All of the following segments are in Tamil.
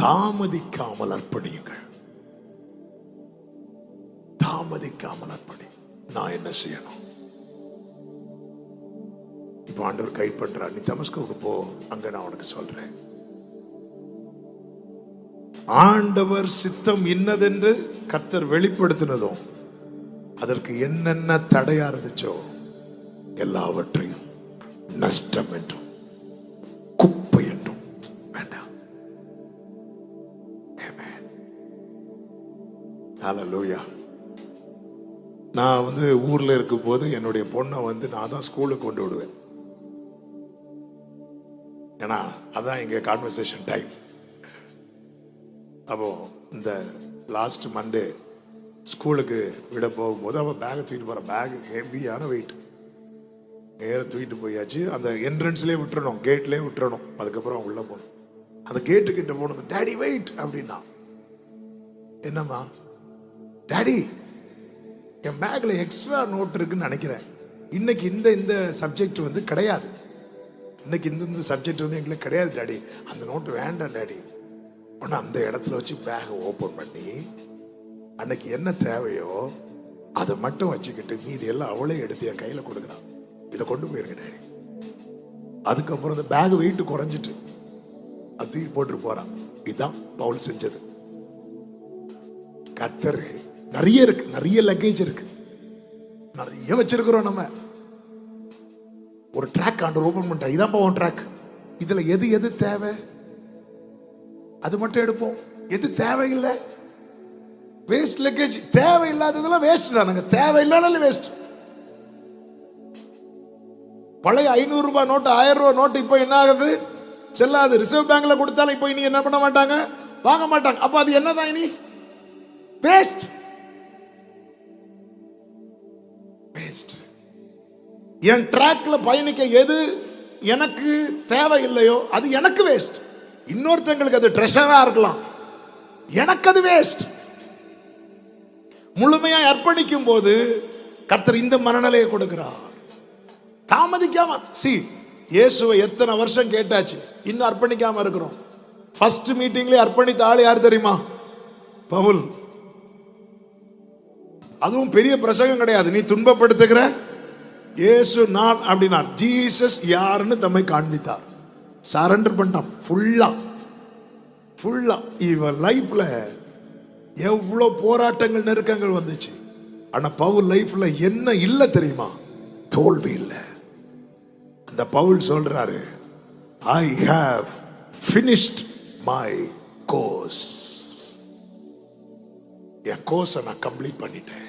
தாமதிக்காமல் அர்ப்பணியுங்கள். தாமதிக்காமல் அர்ப்பணி. நான் என்ன செய்யணும்? இப்ப ஆண்டவர் கை பண்றார். நீ தமஸ்குவுக்கு போ, அங்க நான் உனக்கு சொல்றேன். ஆண்டவர் சித்தம் இன்னதென்று கர்த்தர் வெளிப்படுத்தினதும் அதற்கு என்னென்ன தடையா இருந்துச்சோ எல்லாவற்றையும் நஷ்டம் என்றும் குப்பை என்றும் வேண்டாம். ஹல்லேலூயா. நான் ஊர்ல இருக்கும் போது என்னுடைய பொண்ணை நான் தான் ஸ்கூலுக்கு கொண்டு விடுவேன். ஏன்னா அதான் எங்க கான்வர்சேஷன் டைம். அப்போ இந்த லாஸ்ட் மண்டே ஸ்கூலுக்கு விட போகும்போது அவன் பேக்கை தூக்கிட்டு போற. பேக் ஹெவியான வெயிட். நேர தூக்கிட்டு போயாச்சு. அந்த என்ட்ரன்ஸ்லேயே விட்டுறணும், கேட்லேயே விட்டுறணும். அதுக்கப்புறம் உள்ள போகணும். அந்த கேட்டு கிட்ட போனது, டேடி வெயிட் அப்படின்னா. என்னம்மா? டாடி, என் பேக்ல எக்ஸ்ட்ரா நோட் இருக்குன்னு நினைக்கிறேன். இன்னைக்கு இந்த சப்ஜெக்ட் கிடையாது. இன்னைக்கு இந்த சப்ஜெக்ட் எங்களுக்கு கிடையாது டாடி. அந்த நோட்டு வேண்டாம் டாடி. ஆனால் அந்த இடத்துல வச்சு பேகை ஓப்பன் பண்ணி அன்னைக்கு என்ன தேவையோ அதை மட்டும் வச்சுக்கிட்டு மீதி எல்லாம் அவளே எடுத்து என் கையில் கொடுக்குறான். இதை கொண்டு போயிருங்க டாடி. அதுக்கப்புறம் இந்த பேக் வெயிட் குறைஞ்சிட்டு அது தூக்கி போட்டு போறான். இதுதான் பவுல் செஞ்சது. கர்த்தர் நிறைய இருக்கு, நிறைய லக்கேஜ் இருக்கு, நிறைய வச்சிருக்கிறோம். நம்ம ஒரு ட்ராக் ஆண்டவர் ஓபன் பண்ணிட்டா, இதான் போவோம் ட்ராக். இதுல எது தேவை அது மட்டும் எடுப்போம். எது தேவையில்லை வேஸ்ட் லக்கேஜ். தேவையில்லாததெல்லாம் வேஸ்ட் தானுங்க. தேவையில்லாத வேஸ்ட். பழைய 500 ரூபாய் நோட்டு, 1000 ரூபாய் நோட்டு இப்போ என்ன ஆகுது? செல்லாது. ரிசர்வ் பேங்க்ல கொடுத்தாலும் இப்போ இனி என்ன பண்ண மாட்டாங்க, வாங்க மாட்டாங்க. அப்ப அது என்னதான் இனி? வேஸ்ட். வேஸ்ட். என் ட்ராக்ல பயணிக்க எது எனக்கு தேவையில்லையோ அது எனக்கு வேஸ்ட். இன்னொருத்தங்களுக்கு அது ட்ரெஷரா இருக்கலாம், எனக்கு அது வேஸ்ட். முழுமையா அர்ப்பணிக்கும் போது கர்த்தர் இந்த மனநிலையை கொடுக்கிறார். தாமதிக்காம. இயேசுவை எத்தனை வருஷம் கேட்டாச்சு, இன்னும் அர்ப்பணிக்காம இருக்கிறோம். ஃபர்ஸ்ட் மீட்டிங்ல அர்ப்பணித்த ஆள் யார் தெரியுமா? பவுல். அதுவும் பெரிய பிரசங்கம் கிடையாது. நீ துன்பப்படுத்துகிற இயேசு நான் அப்படின்னார். ஜீசஸ் யாருன்னு தம்மை காண்பித்தார். சரண்டர் பண்ணிட்டான் ஃபுல்லா. இவன் லைஃப்ல எவ்வளவு போராட்டங்கள், நெருக்கங்கள் வந்துச்சு. ஆனா பவுல் லைஃப்ல என்ன இல்ல தெரியுமா? தோல்வி இல்லை. அந்த பவுல் சொல்றாரு, I have finished my course. என் கோர்ஸை நான் கம்ப்ளீட் பண்ணிட்டேன்.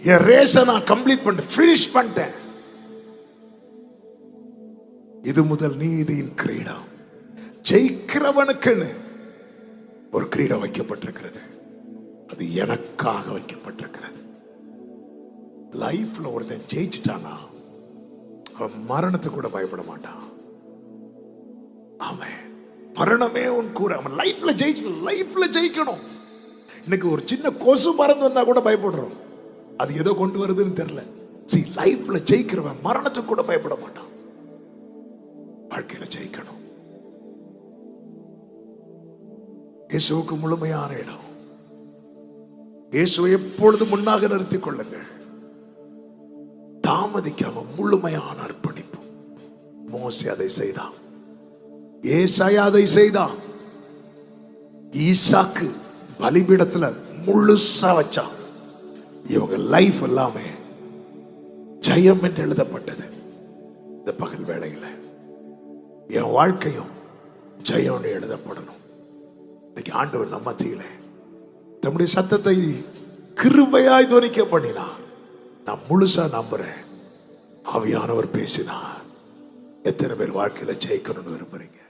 என் ரேஸை நான் கம்ப்ளீட் பண்ணிட்டேன், ஃபினிஷ் பண்ணிட்டேன். இது முதல் நீதியின் கிரீடம். ஜெயிக்கிறவனுக்குன்னு ஒரு கிரீடம் வைக்கப்பட்டிருக்கிறது. அது எனக்காக வைக்கப்பட்டிருக்கிறது. லைஃப்ல ஒருத்தன் ஜெயிச்சிட்டானா அவன் மரணத்துக்கு கூட பயப்பட மாட்டான். அவன் மரணமே உன் கூற. அவன் லைஃப்ல ஜெயிக்கணும். இன்னைக்கு ஒரு சின்ன கொசு பறந்து வந்தா கூட பயப்படுறோம். அது ஏதோ கொண்டு வருதுன்னு தெரியல. லைஃப்ல ஜெயிக்கிறவன் மரணத்துக்கு கூட பயப்பட மாட்டான். வாழ்க்கையில ஜெயிக்கணும். இயேசுவுக்கு முழுமையான இடம். இயேசுவை எப்பொழுதும் முன்னாக நிறுத்திக் கொள்ளுங்கள். தாமதிக்காம முழுமையான அர்ப்பணிப்பு. மோசே அதை செய்தான், ஏசாயா அதை செய்தான், ஈசாக்கு பலிபீடத்துல முழுசா வச்சான். இவங்க லைஃப் எல்லாமே ஜெயம் என்று எழுதப்பட்டது. இந்த பகல் வேளையில என் வாழ்க்கையும் ஜெயம் எழுதப்படணும். இன்னைக்கு ஆண்டவர் நம்ம மத்தியில தம்முடைய சத்தத்தை கிருபையாய் துணிக்க பண்ணினார். நான் முழுசா நம்புறேன். ஆவியானவர் பேசினார். எத்தனை பேர் வாழ்க்கையில ஜெயிக்கணும்னு விரும்புறீங்க?